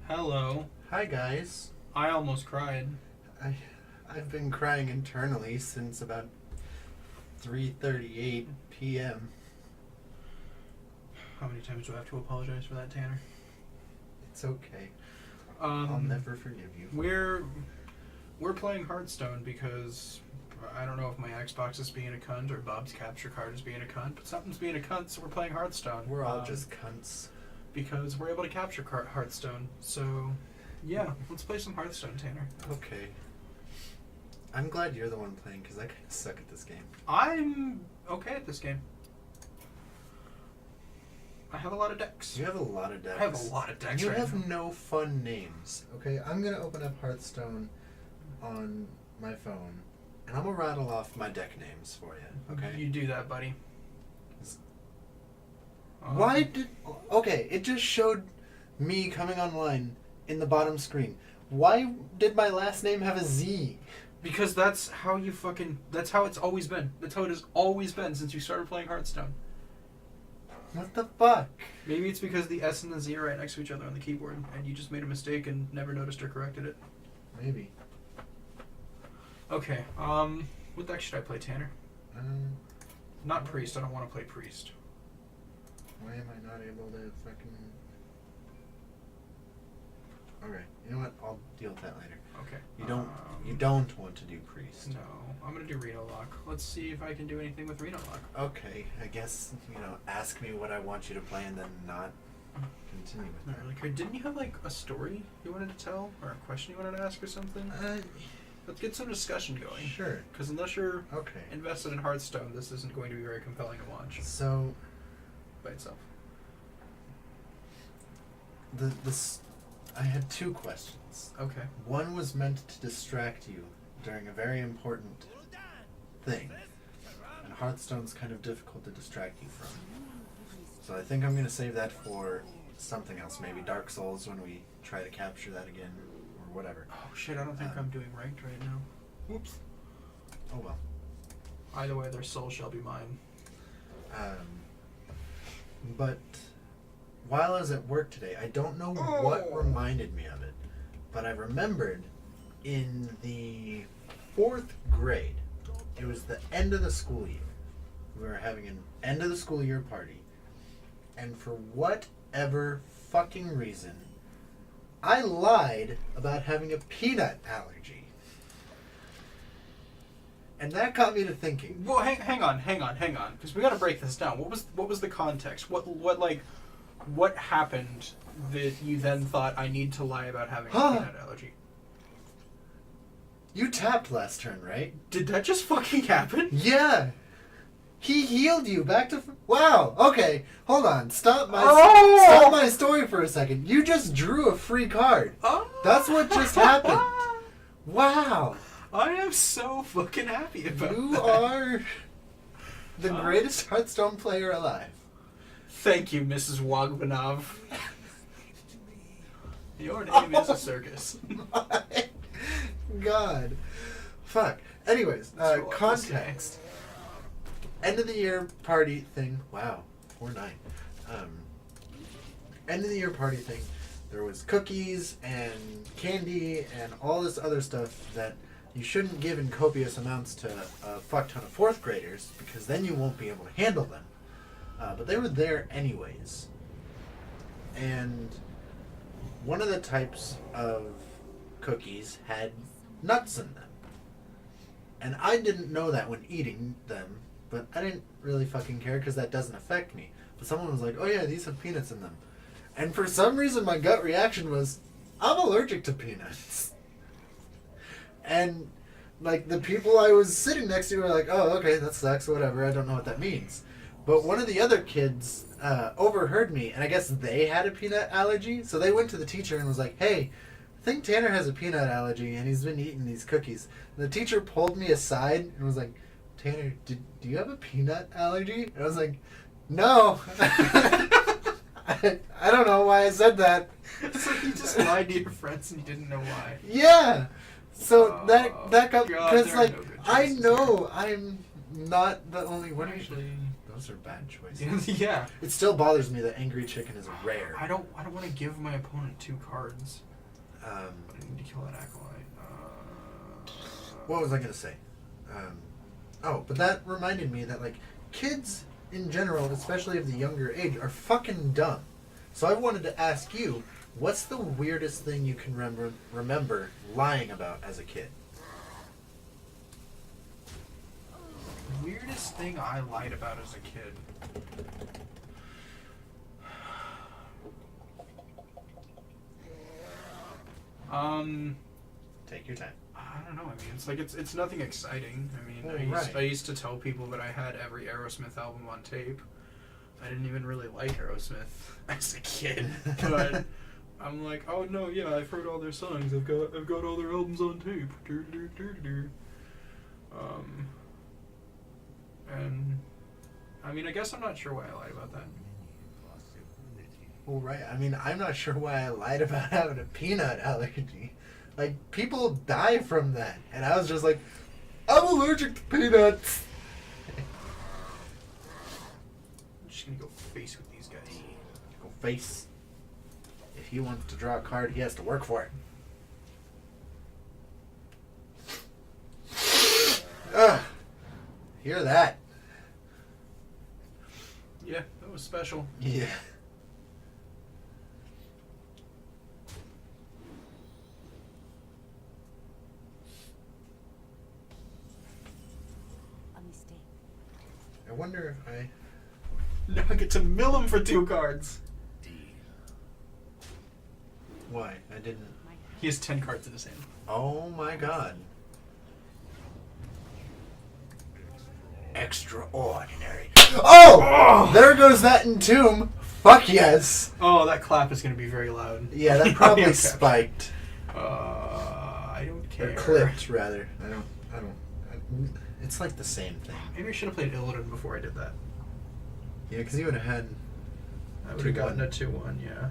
Hello. Hi guys. I almost cried. I've been crying internally since about 3:38 p.m. How many times do I have to apologize for that, Tanner? It's okay. I'll never forgive you. We're playing Hearthstone because I don't know if my Xbox is being a cunt or Bob's capture card is being a cunt, but something's being a cunt, so we're playing Hearthstone. We're all just cunts. Because we're able to capture Hearthstone. So, yeah, let's play some Hearthstone, Tanner. Okay. I'm glad you're the one playing because I kind of suck at this game. I'm okay at this game. I have a lot of decks. You have a lot of decks. I have a lot of decks. You have no fun names. Okay, I'm gonna open up Hearthstone on my phone, and I'm gonna rattle off my deck names for you. Okay. You do that, buddy. Why did... Okay, it just showed me coming online in the bottom screen. Why did my last name have a Z? Because that's how that's how it's always been. That's how it has always been since you started playing Hearthstone. What the fuck? Maybe it's because the S and the Z are right next to each other on the keyboard, and you just made a mistake and never noticed or corrected it. Maybe. Okay, what deck should I play, Tanner? Not Priest, I don't want to play Priest. Why am I not able to fucking... Okay, you know what? I'll deal with that later. Okay. You don't want to do Priest. No, I'm gonna do Reno Lock. Let's see if I can do anything with Reno Lock. Okay, I guess, ask me what I want you to play and then not continue with Not that. really care. Didn't you have like a story you wanted to tell, or a question you wanted to ask, or something? Let's get some discussion going. Sure. Because unless you're Okay. invested in Hearthstone, this isn't going to be very compelling to watch So, by itself. I had two questions. Okay. One was meant to distract you during a very important thing. And Hearthstone's kind of difficult to distract you from. So I think I'm going to save that for something else. Maybe Dark Souls when we try to capture that again, or whatever. Oh shit, I don't think I'm doing ranked right now. Whoops. Oh well. Either way, their soul shall be mine. But while I was at work today, I don't know what reminded me of it, but I remembered in the 4th grade, it was the end of the school year. We were having an end of the school year party, and for whatever fucking reason, I lied about having a peanut allergy. And that got me to thinking. Well, hang on, because we got to break this down. What was the context? What happened that you then thought I need to lie about having a peanut allergy? You tapped last turn, right? Did that just fucking happen? Yeah. He healed you back to... Wow. Okay. Hold on. Stop my story for a second. You just drew a free card. Oh. That's what just happened. Wow. I am so fucking happy about You that. are the greatest Hearthstone player alive. Thank you, Mrs. Wagbanov. Your name is a circus. My God. Fuck. Anyways, context. End of the year party thing. Wow. 4-9. End of the year party thing. There was cookies and candy and all this other stuff that you shouldn't give in copious amounts to a fuck ton of 4th graders because then you won't be able to handle them. But they were there anyways. And one of the types of cookies had nuts in them. And I didn't know that when eating them, but I didn't really fucking care because that doesn't affect me. But someone was like, oh yeah, these have peanuts in them. And for some reason my gut reaction was, I'm allergic to peanuts. And like the people I was sitting next to were like, oh, okay, that sucks, whatever, I don't know what that means. But one of the other kids overheard me, and I guess they had a peanut allergy, so they went to the teacher and was like, hey, I think Tanner has a peanut allergy, and he's been eating these cookies. And the teacher pulled me aside and was like, Tanner, do you have a peanut allergy? And I was like, no. I don't know why I said that. It's like you just lied to your friends and you didn't know why. Yeah. So that got... God, Because, like, no good I choices know here. I'm not the only one. Actually, Those Those are bad choices. Yeah. It still bothers me that Angry Chicken is rare. I don't want to give my opponent 2 cards. But I need to kill that acolyte. What was I gonna say? But that reminded me that like kids in general, especially of the younger age, are fucking dumb. So I wanted to ask you, what's the weirdest thing you can remember lying about as a kid? Weirdest thing I lied about as a kid. Take your time. I don't know. I mean, it's like it's nothing exciting. I mean, Well, I used to tell people that I had every Aerosmith album on tape. I didn't even really like Aerosmith as a kid, but I'm like, oh no, yeah, I've heard all their songs. I've got all their albums on tape. And I mean, I guess I'm not sure why I lied about that. Well, right. I mean, I'm not sure why I lied about having a peanut allergy. Like, people die from that. And I was just like, I'm allergic to peanuts. I'm just gonna go face with these guys. Go face. If he wants to draw a card, he has to work for it. Ugh. Hear that? Yeah, that was special. Yeah. A mistake. I wonder if I... Now I get to mill him for 2 cards. Why? I didn't... He has 10 cards in his hand. Oh my god. Extraordinary. Oh! There goes that entomb. Fuck yes. Oh, that clap is going to be very loud. Yeah, that probably Okay. spiked. I don't care. Or clipped, rather. I don't. It's like the same thing. Maybe I should have played Illidan before I did that. Yeah, because you would have had... I would have gotten a 2-1, yeah.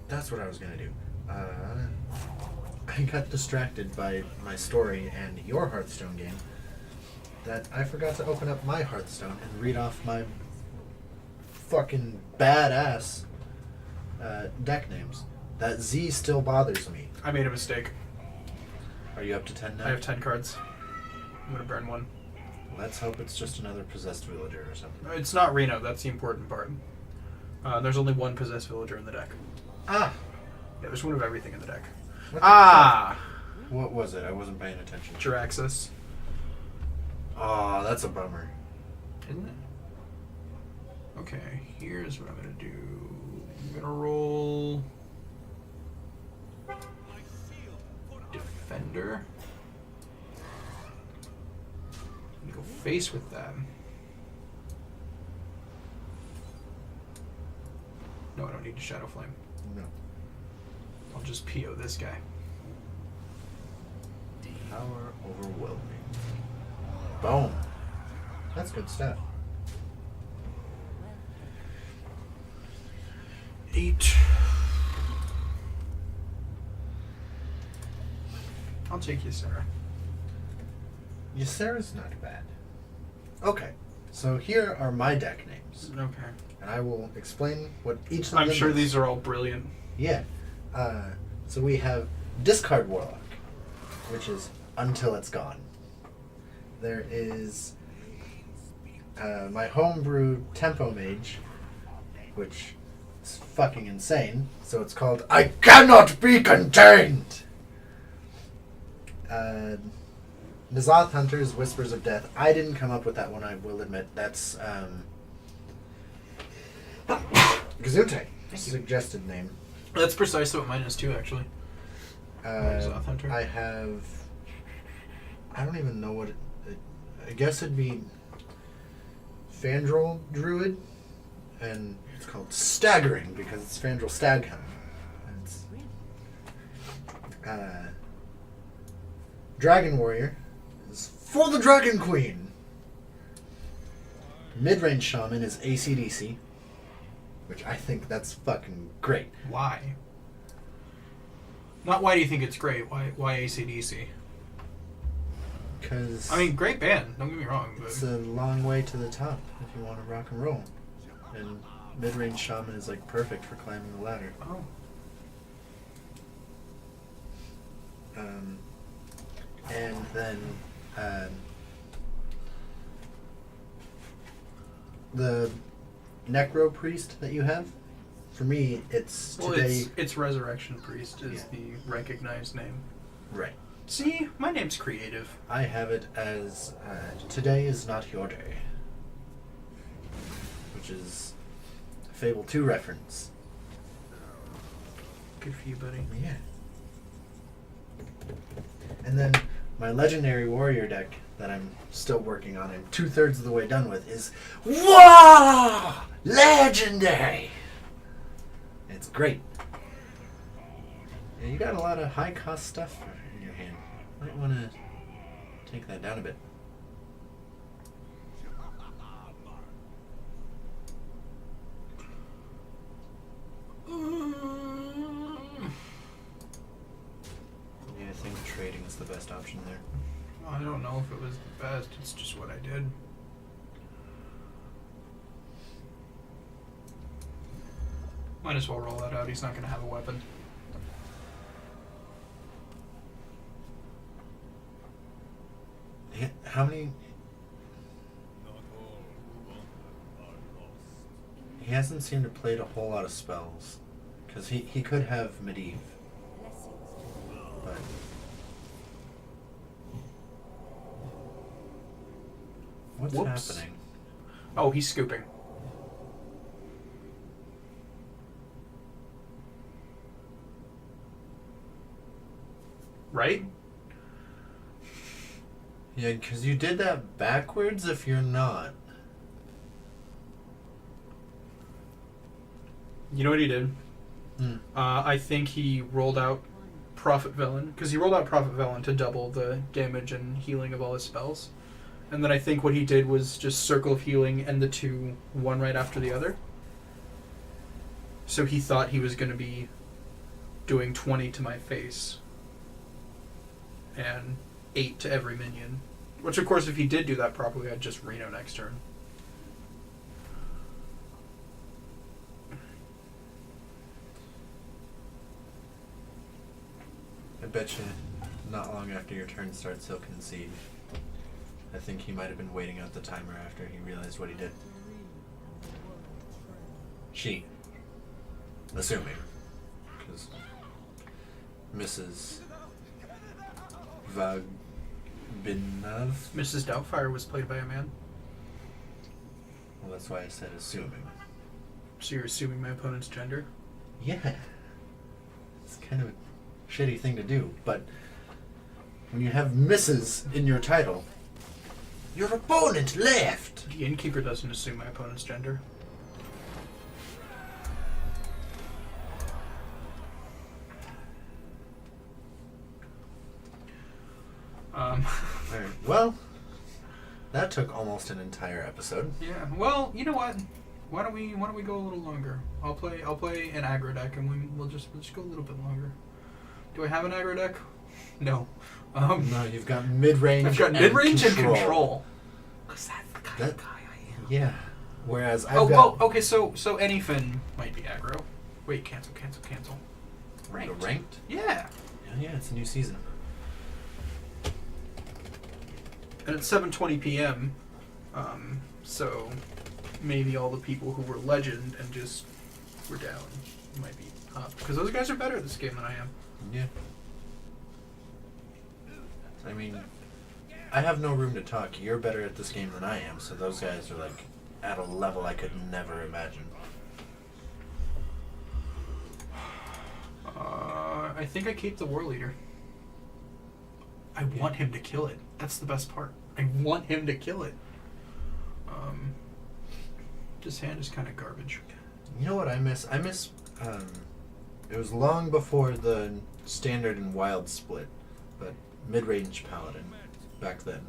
That's what I was going to do. I got distracted by my story and your Hearthstone game that I forgot to open up my Hearthstone and read off my fucking badass deck names. That Z still bothers me. I made a mistake. Are you up to 10 now? I have 10 cards. I'm going to burn 1. Let's hope it's just another possessed villager or something. It's not Reno, that's the important part. There's only 1 possessed villager in the deck. Ah! Yeah, there's 1 of everything in the deck. What What was it? I wasn't paying attention. Jiraxis. Oh, that's a bummer. Isn't it? Okay, here's what I'm going to do. I'm going to roll... Defender. I'm going to go face with that. No, I don't need to Shadow Flame. No. I'll just PO this guy. Power overwhelming. Boom. That's good stuff. 8. I'll take you, Sarah. Ysera's not bad. Okay, so here are my deck names, Okay. and I will explain what each of them I'm sure is. these are all brilliant. Yeah. So we have Discard Warlock, which is Until It's Gone. There is my homebrew Tempo Mage, which is fucking insane. So it's called I Cannot Be Contained! N'Zoth Hunter's Whispers of Death. I didn't come up with that one, I will admit. That's Gesundheit. Suggested name. That's precisely what mine is too, actually. N'Zoth Hunter. I have... I don't even know what it... I guess it'd be Fandral Druid, and it's called Staggering because it's Fandral Staghound. It's, Dragon Warrior is for the Dragon Queen. Mid-range shaman is AC/DC, which I think that's fucking great. Why? Not why do you think it's great? Why AC/DC? Because I mean, great band. Don't get me wrong. But it's a long way to the top if you want to rock and roll. And mid-range shaman is like perfect for climbing the ladder. oh, And then the necro priest that you have, for me, it's well, today. it's Resurrection Priest is Yeah. the recognized name. Right. See, my name's creative. I have it as today is not your day, which is a Fable 2 reference. Good for you, buddy. Yeah. And then my legendary warrior deck that I'm still working on and 2/3 of the way done with is wow, legendary. It's great. Yeah, you got a lot of high cost stuff in your hand. Might want to take that down a bit. Yeah, I think trading is the best option there. I don't know if it was the best. It's just what I did. Might as well roll that out. He's not going to have a weapon. How many? He hasn't seemed to play a whole lot of spells. Because he could have Medivh. But what's Whoops. happening? Oh, he's scooping. Right? Yeah, because you did that backwards if you're not. You know what he did? Hmm. I think he rolled out Prophet Villain. Because he rolled out Prophet Villain to double the damage and healing of all his spells. And then I think what he did was just Circle of Healing and the two, one right after the other. So he thought he was going to be doing 20 to my face. And 8 to every minion. Which, of course, if he did do that properly, I'd just Reno next turn. I bet you not long after your turn starts, he'll concede. I think he might have been waiting out the timer after he realized what he did. She. Assuming. Because Mrs. Vagbinov. Mrs. Doubtfire was played by a man. Well, that's why I said assuming. So you're assuming my opponent's gender? Yeah. It's kind of a shitty thing to do, but when you have Mrs. in your title, your opponent left! The Innkeeper doesn't assume my opponent's gender. Alright, well, that took almost an entire episode. Yeah. Well, you know what? Why don't we go a little longer? I'll play an aggro deck, and we'll just go a little bit longer. Do I have an aggro deck? No. No, you've got mid-range. I've got mid-range and control. Cause that's the kind of guy I am. Yeah. Whereas I've got okay. So anything might be aggro. Wait, cancel. Ranked. ranked. Yeah. Yeah, it's a new season. And it's 7:20 p.m. So maybe all the people who were legend and just were down might be up because those guys are better at this game than I am. Yeah. I mean, I have no room to talk. You're better at this game than I am, so those guys are like at a level I could never imagine. I think I keep the War Leader. I want him to kill it. That's the best part. I want him to kill it. This hand is kind of garbage. You know what I miss? It was long before the standard and wild split, but mid-range paladin back then.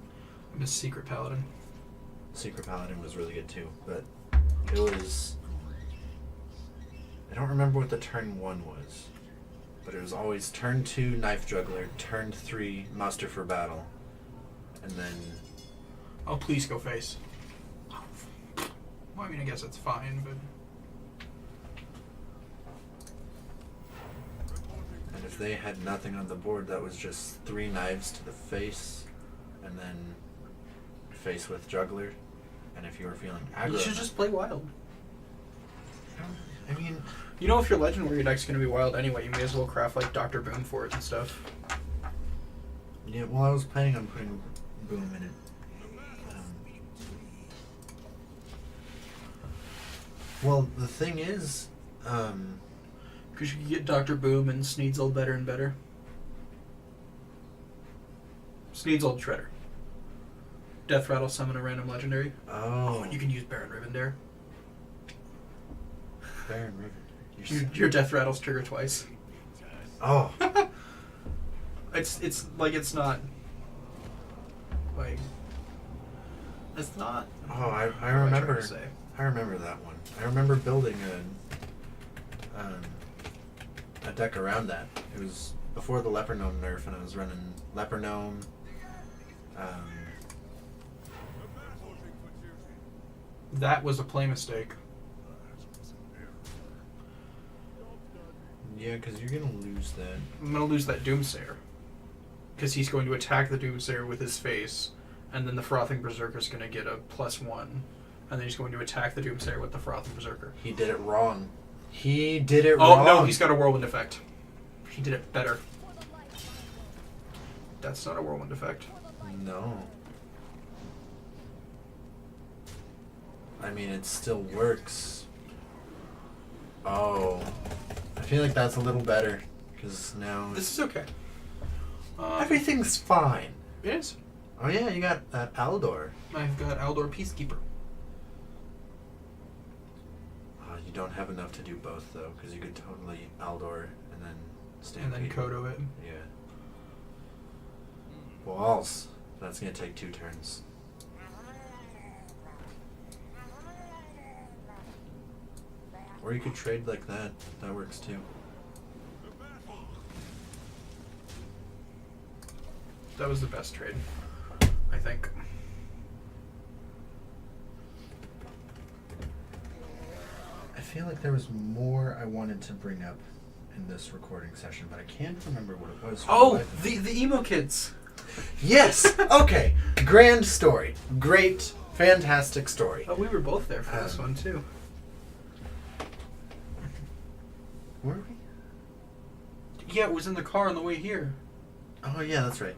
I miss Secret Paladin. Secret Paladin was really good too, but it was... I don't remember what the turn 1 was, but it was always turn 2 Knife Juggler, turn 3 Muster for Battle, and then... Oh, please go face. Well, I mean, I guess that's fine, but... And if they had nothing on the board, that was just 3 knives to the face, and then face with Juggler. And if you were feeling aggro... You should just play wild. I mean... You know, if your Legend Warrior deck's going to be wild anyway, you may as well craft, like, Dr. Boom for it and stuff. Yeah, well, I was planning on putting Boom in it. Well, the thing is... Because you can get Dr. Boom and Sneasel better and better. Sneasel Shredder. Death Rattle, summon a random legendary. Oh. You can use Baron Rivendare. Baron Riven. Your Death Rattles trigger twice. Oh. It's like it's not like it's not. Oh, I what am remember. trying to say? I remember that one. I remember building a deck around that. It was before the Leper Gnome nerf, and I was running Leper Gnome. That was a play mistake. Yeah, because you're gonna lose that. I'm gonna lose that Doomsayer because he's going to attack the Doomsayer with his face, and then the Frothing Berserker's gonna get a +1, and then he's going to attack the Doomsayer with the Frothing Berserker. He did it wrong. He did it wrong. Oh no, he's got a Whirlwind effect. He did it better. That's not a Whirlwind effect. No. I mean, it still works. Oh. I feel like that's a little better, because now... This is okay. Everything's fine. It is. Oh yeah, you got that Aldor. I've got Aldor Peacekeeper. You don't have enough to do both, though, because you could totally Aldor and then And then Kodo it. Yeah. Walls. That's going to take 2 turns. Or you could trade like that. That works too. That was the best trade, I think. I feel like there was more I wanted to bring up in this recording session, but I can't remember what it was. Oh, the emo kids. Yes. Okay. Grand story. Great, fantastic story. Oh, we were both there for this one too. Were we? Yeah, it was in the car on the way here. Oh yeah, that's right.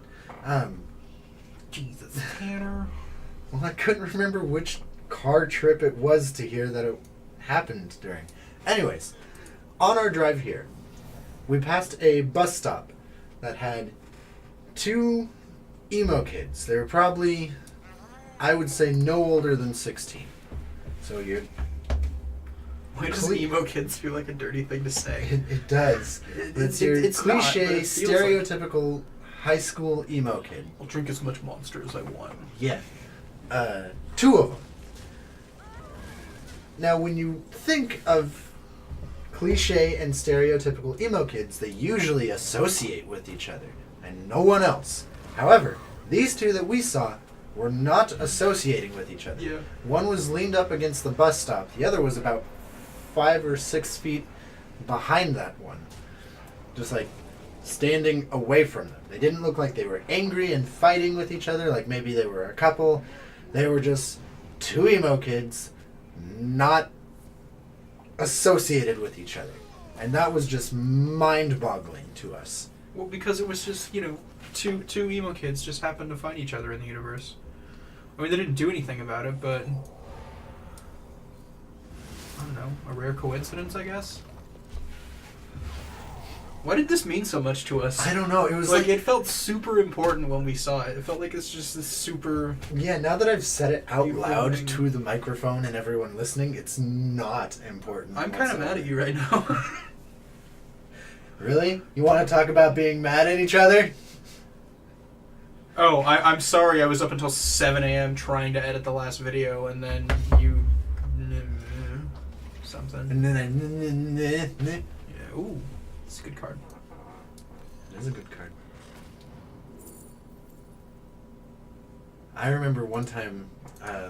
Jesus, Tanner. Well, I couldn't remember which car trip it was to here that it happened during. Anyways, on our drive here, we passed a bus stop that had 2 emo kids. They were probably, I would say, no older than 16. So you're... Why does emo kids feel like a dirty thing to say? It does. It's your cliched, stereotypical high school emo kid. I'll drink as much Monster as I want. Yeah. 2 of them. Now, when you think of cliche and stereotypical emo kids, they usually associate with each other and no one else. However, these 2 that we saw were not associating with each other. Yeah. One was leaned up against the bus stop. The other was about 5 or 6 feet behind that one. Just like standing away from them. They didn't look like they were angry and fighting with each other, like maybe they were a couple. They were just 2 emo kids not associated with each other. And that was just mind-boggling to us. Well, because it was just, two emo kids just happened to find each other in the universe. I mean, they didn't do anything about it, but... I don't know, a rare coincidence, I guess? Why did this mean so much to us? I don't know. It was like it felt super important when we saw it. It felt like it's just this super... Yeah, now that I've said it out loud to the microphone and everyone listening, it's not important. I'm kind of mad at you right now. Really? You want to talk about being mad at each other? Oh, I'm sorry. I was up until 7 a.m. trying to edit the last video, and then you something. And then Yeah. Ooh, it's a good card. It is a good card. I remember one time,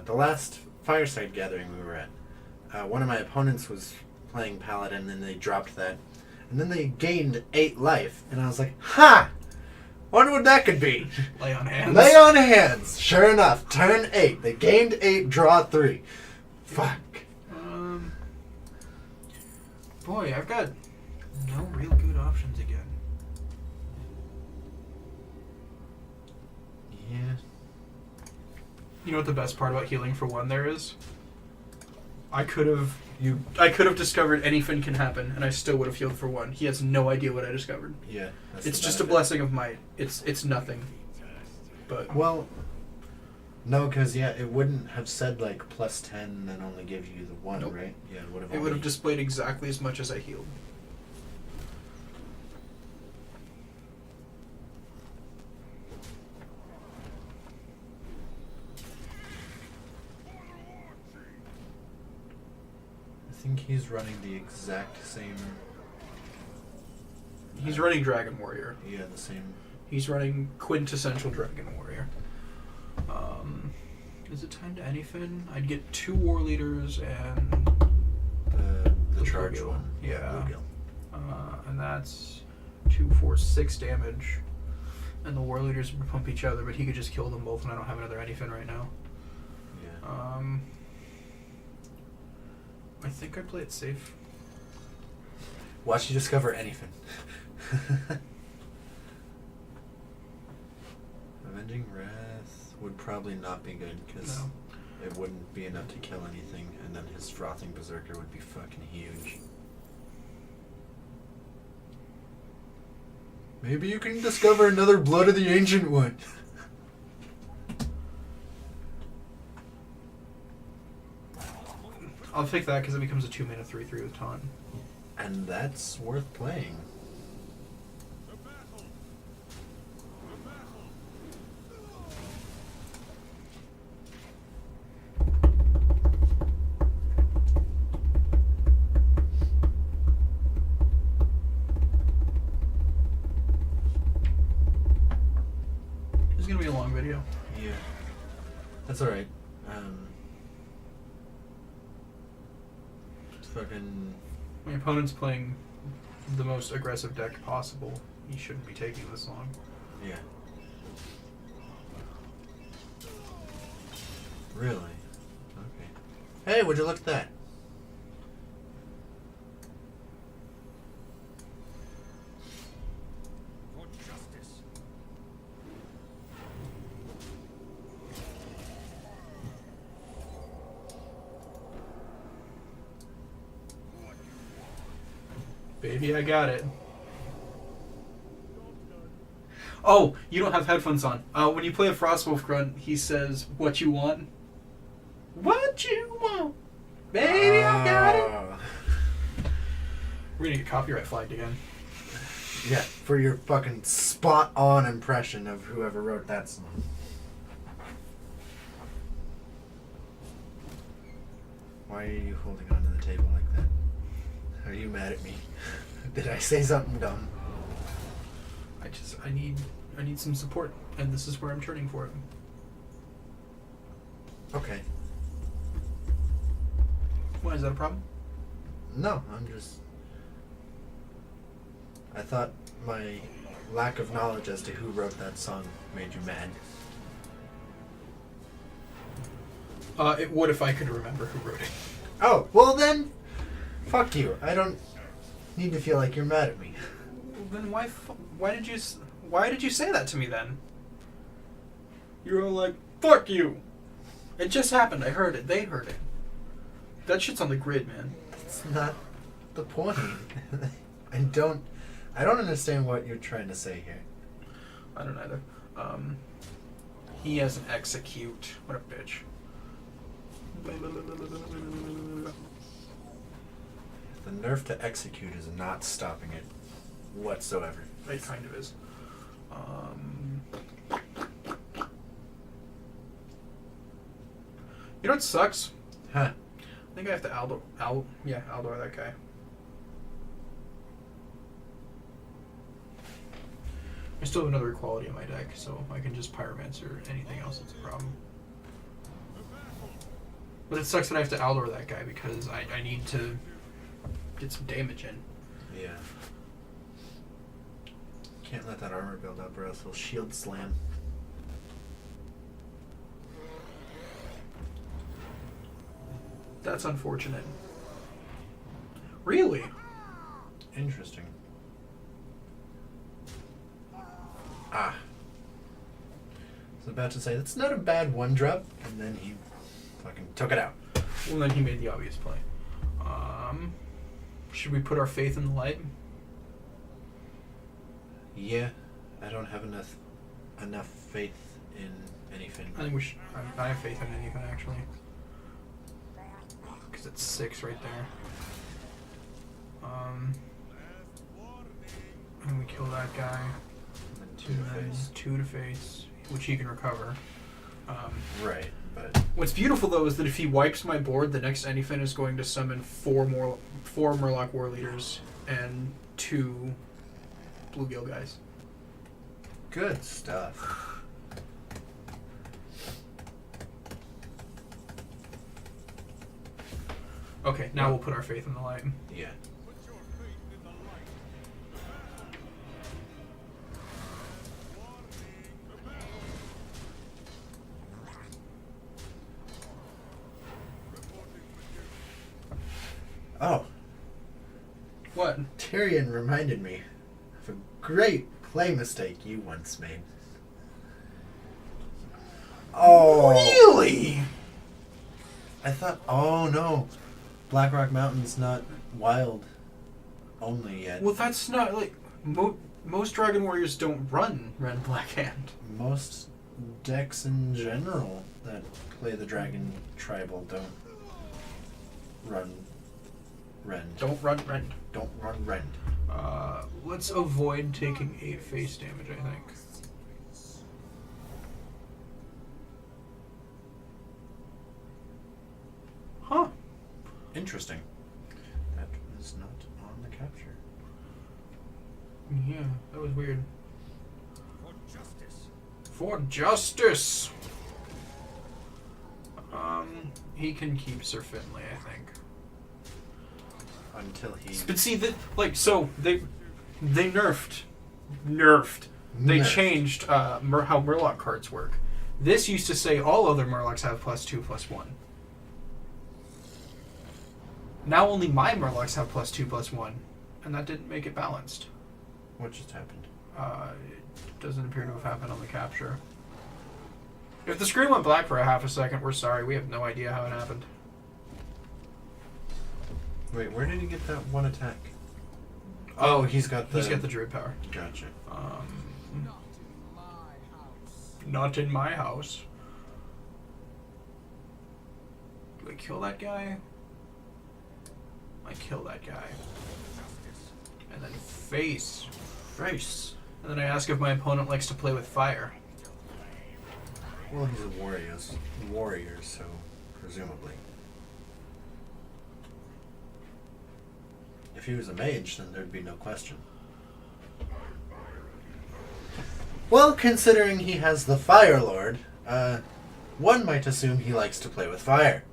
the last fireside gathering we were at, one of my opponents was playing Paladin, and they dropped that, and then they gained 8 life, and I was like, ha! Wonder what that could be. Lay on hands. Lay on hands. Sure enough, turn 8. They gained 8, draw 3. Fuck. Boy, I've got no real good options again. Yeah. You know what the best part about healing for 1 there is? I could have discovered anything can happen, and I still would have healed for 1. He has no idea what I discovered. Yeah. It's just a blessing of might. It's nothing. But well, no, because it wouldn't have said like +10 and then only give you the 1, nope. right? Yeah, it would have displayed exactly as much as I healed. I think he's running the exact same. He's running Dragon Warrior. Yeah, the same. He's running quintessential Dragon Warrior. Is it time to anything? I'd get 2 War Leaders and the charge Bluegill. one. Yeah. Bluegill. And that's 2, 4, 6 damage. And the War Leaders would pump each other, but he could just kill them both, and I don't have another anything right now. Yeah. I think I play it safe. Watch you discover anything. Avenging Wrath would probably not be good because it wouldn't be enough to kill anything, and then his Frothing Berserker would be fucking huge. Maybe you can discover another Blood of the Ancient One. I'll take that because it becomes a 2-mana 3/3 with taunt. And that's worth playing. It's gonna be a long video. Yeah. That's alright. Fucking. My opponent's playing the most aggressive deck possible. He shouldn't be taking this long. Yeah. Really? Okay. Hey, would you look at that? For justice. Baby, I got it. Oh, you don't have headphones on. When you play a Frostwolf Grunt, he says, "What you want?" What you want? Baby, I got it. We're gonna get copyright flagged again. Yeah, for your fucking spot-on impression of whoever wrote that song. Why are you holding onto the table like that? Are you mad at me? Did I say something dumb? I need some support, and this is where I'm turning for it. Okay. Why, is that a problem? No, I'm just... I thought my lack of knowledge as to who wrote that song made you mad. It would if I could remember who wrote it. Oh, well then, fuck you. I don't need to feel like you're mad at me. Then why did you say that to me then? You were all like, "Fuck you." It just happened. I heard it. They heard it. That shit's on the grid, man. That's not the point. I don't understand what you're trying to say here. I don't either. He has an execute. What a bitch. The nerf to execute is not stopping it whatsoever. It kind of is. You know what sucks? Huh. I think I have to Aldor that guy. I still have another equality in my deck, so I can just Pyromancer anything else that's a problem. But it sucks that I have to Aldor that guy because I need to get some damage in. Yeah. Can't let that armor build up or else he'll shield slam. That's unfortunate. Really? Interesting. Ah. I was about to say, that's not a bad one drop, and then he fucking took it out. Well, then he made the obvious play. Should we put our faith in the light? Yeah, I don't have enough faith in anything. I think we should. I have faith in anything, actually. Because it's 6 right there. And we kill that guy. And then 2 to face, which he can recover. Right, but What's beautiful though is that if he wipes my board, the next Anyfin is going to summon 4 Murloc War Leaders and 2 Bluegill guys. good stuff. Okay, now we'll put our faith in the light. Yeah. Oh, What? Tyrion reminded me of a great play mistake you once made. Oh, Really? I thought, oh no, Blackrock Mountain's not wild only yet. Well, that's not like most Dragon Warriors don't run Ren Black Hand. Most decks in general that play the Dragon Tribal don't run Rend. Don't run Rend. Don't run Rend. Let's avoid taking 8 face damage, I think. Huh. Interesting. That was not on the capture. Yeah, that was weird. For justice! He can keep Sir Finley, I think. Until he... But see, so they nerfed. They Nerfed. changed how Murloc cards work. This used to say all other Murlocs have +2/+1. Now only my Murlocs have +2/+1, and that didn't make it balanced. What just happened? It doesn't appear to have happened on the capture. If the screen went black for a half a second, we're sorry. We have no idea how it happened. Wait, where did he get that one attack? Oh, he's got the Druid power. Gotcha. Not in my house. Do I kill that guy? I kill that guy. And then face. And then I ask if my opponent likes to play with fire. Well, he's a warrior, so presumably. If he was a mage, then there'd be no question. Well, considering he has the Fire Lord, one might assume he likes to play with fire.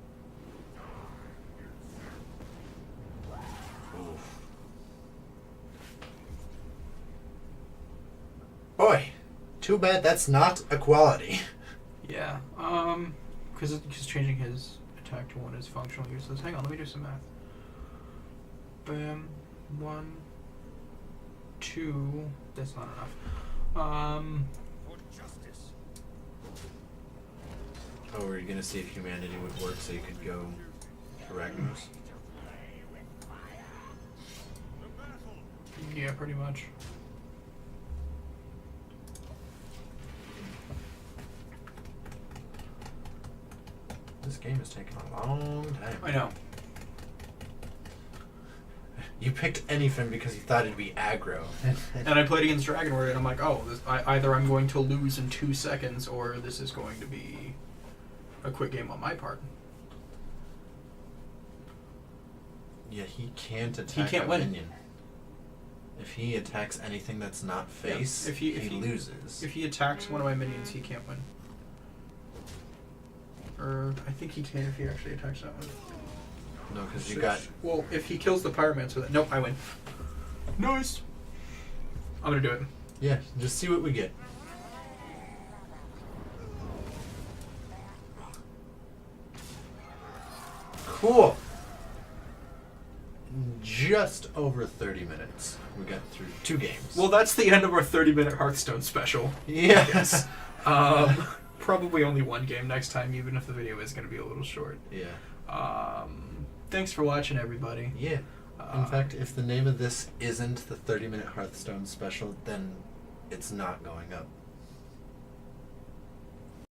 Oof. Boy, too bad that's not a quality. Yeah. Because changing his attack to 1 is functional useless. Hang on, let me do some math. Bam. 1, 2. That's not enough. Oh, were you gonna see if humanity would work so you could go to Ragnaros? Yeah, pretty much. This game is taking a long time. I know. You picked Anyfin because you thought it'd be aggro. And I played against Dragon Warrior, and I'm like, oh, either I'm going to lose in 2 seconds, or this is going to be a quick game on my part. Yeah, he can't attack can't a win. minion. If he attacks anything that's not face, If he he loses. If he attacks one of my minions, he can't win. Or I think he can if he actually attacks that one. No, because you got... Well, if he kills the pyromancer, then nope, I win. Nice. I'm gonna do it. Yeah, just see what we get. Cool. Just over 30 minutes. We got through 2 games. Well, that's the end of our 30-minute Hearthstone special. yeah. Yes. Probably only one game next time, even if the video is going to be a little short. Yeah. Thanks for watching, everybody. Yeah. In fact, if the name of this isn't the 30-minute Hearthstone special, then it's not going up.